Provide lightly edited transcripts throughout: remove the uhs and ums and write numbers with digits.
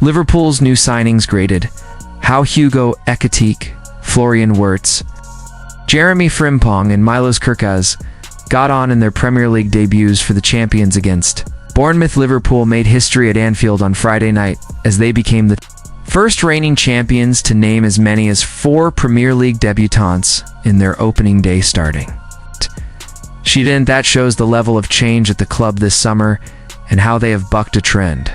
Liverpool's new signings graded. How Hugo Ekitike, Florian Wirtz, Jeremy Frimpong and Milos Kerkez got on in their Premier League debuts for the champions against Bournemouth. Liverpool made history at Anfield on Friday night as they became the first reigning champions to name as many as 4 Premier League debutants in their opening day starting. That shows the level of change at the club this summer and how they have bucked a trend.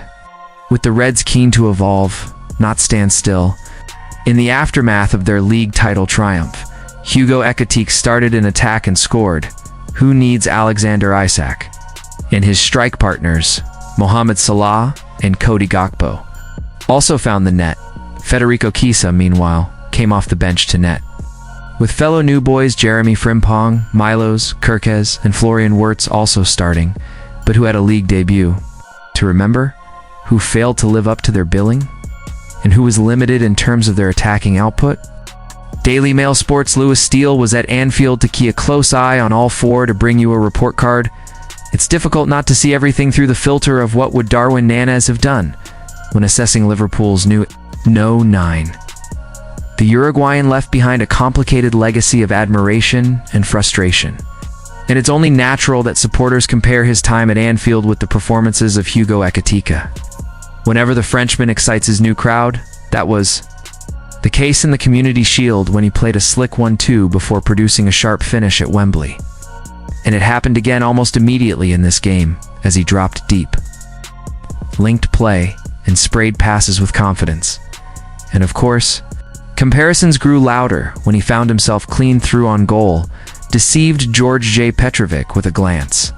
With the Reds keen to evolve, not stand still. In the aftermath of their league title triumph, Hugo Ekitike started an attack and scored. Who needs Alexander Isak? And his strike partners, Mohamed Salah and Cody Gakpo, also found the net. Federico Chiesa, meanwhile, came off the bench to net. With fellow new boys Jeremy Frimpong, Milos Kerkez, and Florian Wirtz also starting, but who had a league debut. To remember, who failed to live up to their billing, and who was limited in terms of their attacking output. Daily Mail Sports' Lewis Steele was at Anfield to keep a close eye on all 4 to bring you a report card. It's difficult not to see everything through the filter of what would Darwin Núñez have done when assessing Liverpool's new No. 9. The Uruguayan left behind a complicated legacy of admiration and frustration, and it's only natural that supporters compare his time at Anfield with the performances of Hugo Ekitike. Whenever the Frenchman excites his new crowd, that was the case in the Community Shield when he played a slick 1-2 before producing a sharp finish at Wembley. And it happened again almost immediately in this game as he dropped deep, linked play, and sprayed passes with confidence. And of course, comparisons grew louder when he found himself clean through on goal, deceived George J. Petrovic with a glance,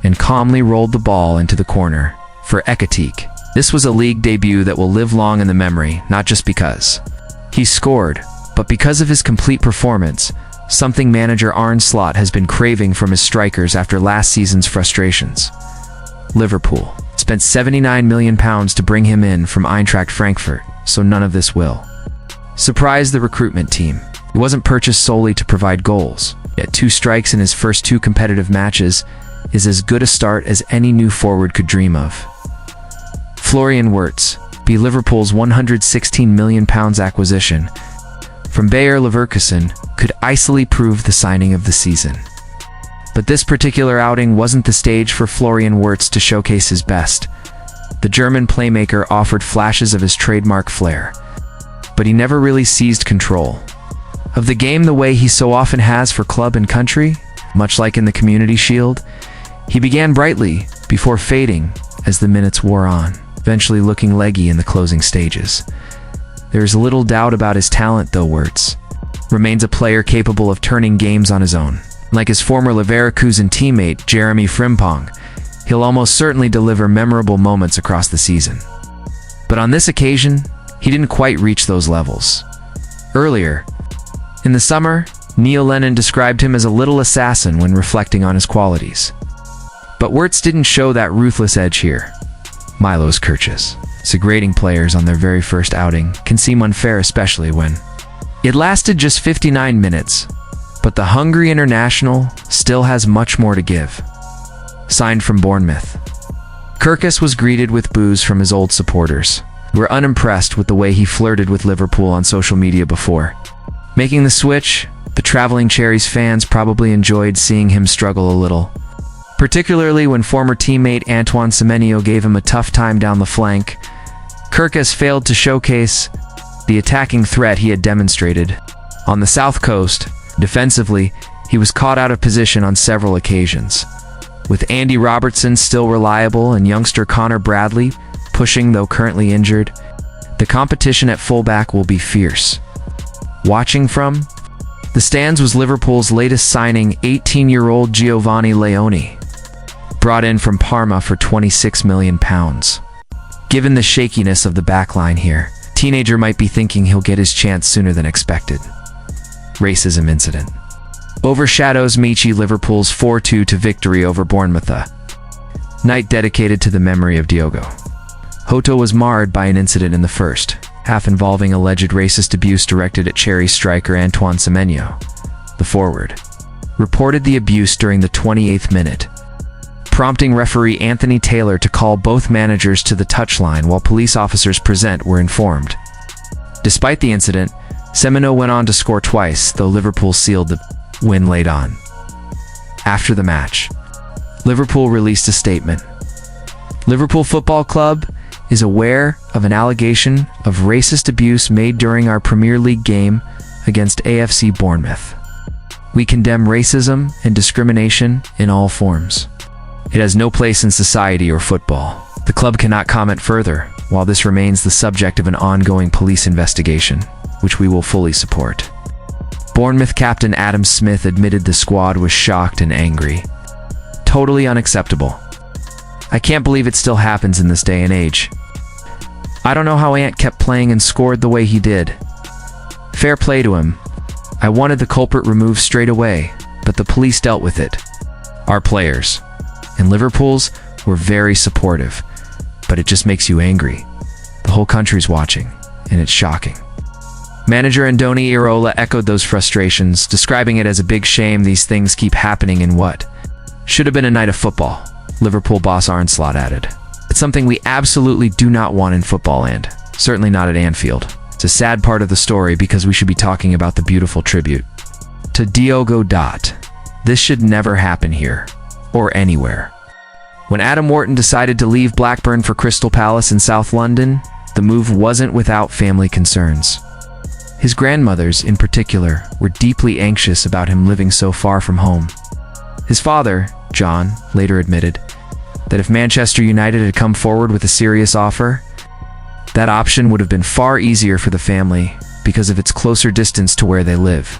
and calmly rolled the ball into the corner. For Ekitike, this was a league debut that will live long in the memory, not just because he scored, but because of his complete performance, something manager Arne Slot has been craving from his strikers after last season's frustrations. Liverpool spent £79 million to bring him in from Eintracht Frankfurt, so none of this will surprise the recruitment team. He wasn't purchased solely to provide goals, yet 2 strikes in his first 2 competitive matches is as good a start as any new forward could dream of. Florian Wirtz, be Liverpool's £116 million acquisition from Bayer Leverkusen, could easily prove the signing of the season. But this particular outing wasn't the stage for Florian Wirtz to showcase his best. The German playmaker offered flashes of his trademark flair, but he never really seized control of the game the way he so often has for club and country. Much like in the Community Shield, he began brightly before fading as the minutes wore on, eventually looking leggy in the closing stages. There's little doubt about his talent, though. Wirtz remains a player capable of turning games on his own. Like his former Leverkusen teammate Jeremy Frimpong, he'll almost certainly deliver memorable moments across the season. But on this occasion, he didn't quite reach those levels. Earlier in the summer, Neil Lennon described him as a little assassin when reflecting on his qualities. But Wirtz didn't show that ruthless edge here. Milos Kerkez, grading players on their very first outing can seem unfair, especially when it lasted just 59 minutes, but the hungry international still has much more to give. Signed from Bournemouth, Kerkez was greeted with boos from his old supporters, who were unimpressed with the way he flirted with Liverpool on social media before making the switch. The Travelling Cherries fans probably enjoyed seeing him struggle a little, particularly when former teammate Antoine Semenyo gave him a tough time down the flank. Kerkez failed to showcase the attacking threat he had demonstrated. On the South Coast, defensively, he was caught out of position on several occasions, with Andy Robertson still reliable and youngster Connor Bradley pushing, though currently injured. The competition at fullback will be fierce. Watching from the stands was Liverpool's latest signing, 18-year-old Giovanni Leone, brought in from Parma for £26 million. Given the shakiness of the backline here, teenager might be thinking he'll get his chance sooner than expected. Racism incident overshadows Michi Liverpool's 4-2 victory over Bournemouth. Night dedicated to the memory of Diogo Jota was marred by an incident in the first half involving alleged racist abuse directed at Cherry striker Antoine Semenyo. The forward reported the abuse during the 28th minute, prompting referee Anthony Taylor to call both managers to the touchline while police officers present were informed. Despite the incident, Semino went on to score twice, though Liverpool sealed the win late on. After the match, Liverpool released a statement. Liverpool Football Club is aware of an allegation of racist abuse made during our Premier League game against AFC Bournemouth. We condemn racism and discrimination in all forms. It has no place in society or football. The club cannot comment further, while this remains the subject of an ongoing police investigation, which we will fully support. Bournemouth captain Adam Smith admitted the squad was shocked and angry. Totally unacceptable. I can't believe it still happens in this day and age. I don't know how Ant kept playing and scored the way he did. Fair play to him. I wanted the culprit removed straight away, but the police dealt with it. Our players, and Liverpool's, were very supportive, but it just makes you angry. The whole country's watching, and it's shocking. Manager Andoni Iraola echoed those frustrations, describing it as a big shame these things keep happening in what should have been a night of football. Liverpool boss Arne Slot added. It's something we absolutely do not want in football land, certainly not at Anfield. It's a sad part of the story because we should be talking about the beautiful tribute to Diogo Dot. This should never happen here, or anywhere. When Adam Wharton decided to leave Blackburn for Crystal Palace in South London, the move wasn't without family concerns. His grandmothers, in particular, were deeply anxious about him living so far from home. His father, John, later admitted that if Manchester United had come forward with a serious offer, that option would have been far easier for the family because of its closer distance to where they live.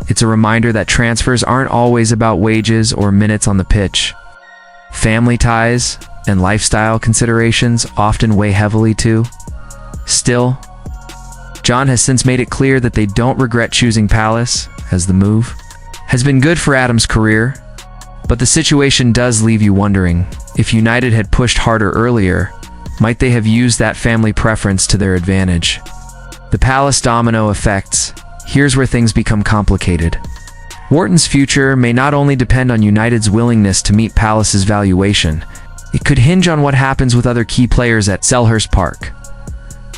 It's a reminder that transfers aren't always about wages or minutes on the pitch. Family ties and lifestyle considerations often weigh heavily too. Still, John has since made it clear that they don't regret choosing Palace, as the move has been good for Adam's career. But the situation does leave you wondering, if United had pushed harder earlier, might they have used that family preference to their advantage? The Palace domino effects. Here's where things become complicated. Wharton's future may not only depend on United's willingness to meet Palace's valuation, it could hinge on what happens with other key players at Selhurst Park.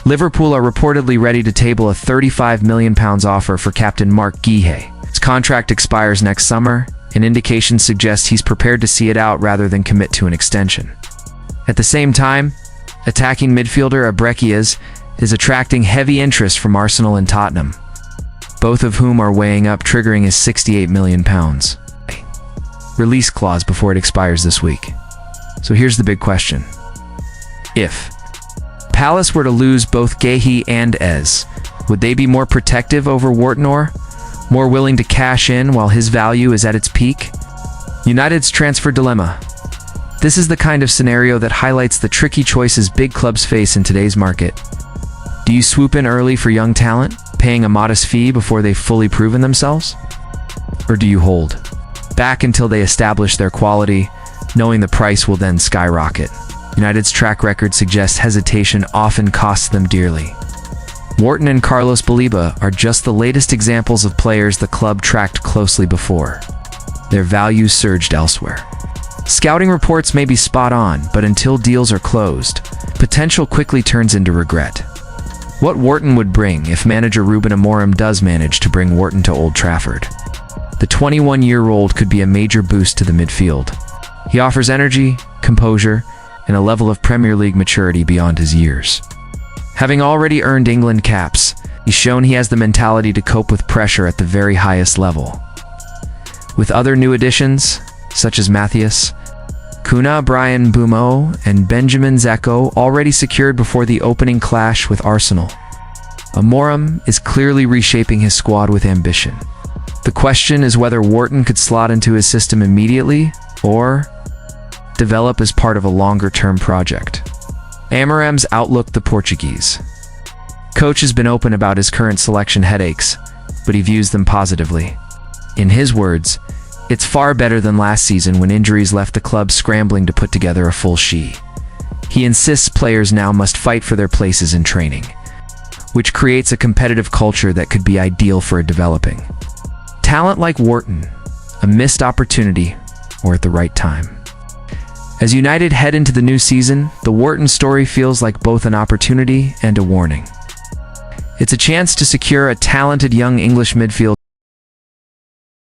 Liverpool are reportedly ready to table a £35 million offer for captain Mark Guéhi. His contract expires next summer, and indications suggest he's prepared to see it out rather than commit to an extension. At the same time, attacking midfielder Abrekias is attracting heavy interest from Arsenal and Tottenham, both of whom are weighing up triggering his £68 million release clause before it expires this week. So here's the big question. If Palace were to lose both Guéhi and Ez, would they be more protective over Wharton, or more willing to cash in while his value is at its peak? United's transfer dilemma. This is the kind of scenario that highlights the tricky choices big clubs face in today's market. Do you swoop in early for young talent, paying a modest fee before they've fully proven themselves? Or do you hold back until they establish their quality, knowing the price will then skyrocket? United's track record suggests hesitation often costs them dearly. Wharton and Carlos Baleba are just the latest examples of players the club tracked closely before. Their values surged elsewhere. Scouting reports may be spot on, but until deals are closed, potential quickly turns into regret. What Wharton would bring if manager Ruben Amorim does manage to bring Wharton to Old Trafford. The 21-year-old could be a major boost to the midfield. He offers energy, composure, and a level of Premier League maturity beyond his years. Having already earned England caps, he's shown he has the mentality to cope with pressure at the very highest level. With other new additions, such as Matthias Cunha, Brian Bumo, and Benjamin Zeko already secured before the opening clash with Arsenal, Amorim is clearly reshaping his squad with ambition. The question is whether Wharton could slot into his system immediately, or develop as part of a longer-term project. Amorim's outlook. The Portuguese coach has been open about his current selection headaches, but he views them positively. In his words, it's far better than last season when injuries left the club scrambling to put together a full sheet. He insists players now must fight for their places in training, which creates a competitive culture that could be ideal for a developing talent like Wharton, a missed opportunity, or at the right time. As United head into the new season, the Wharton story feels like both an opportunity and a warning. It's a chance to secure a talented young English midfielder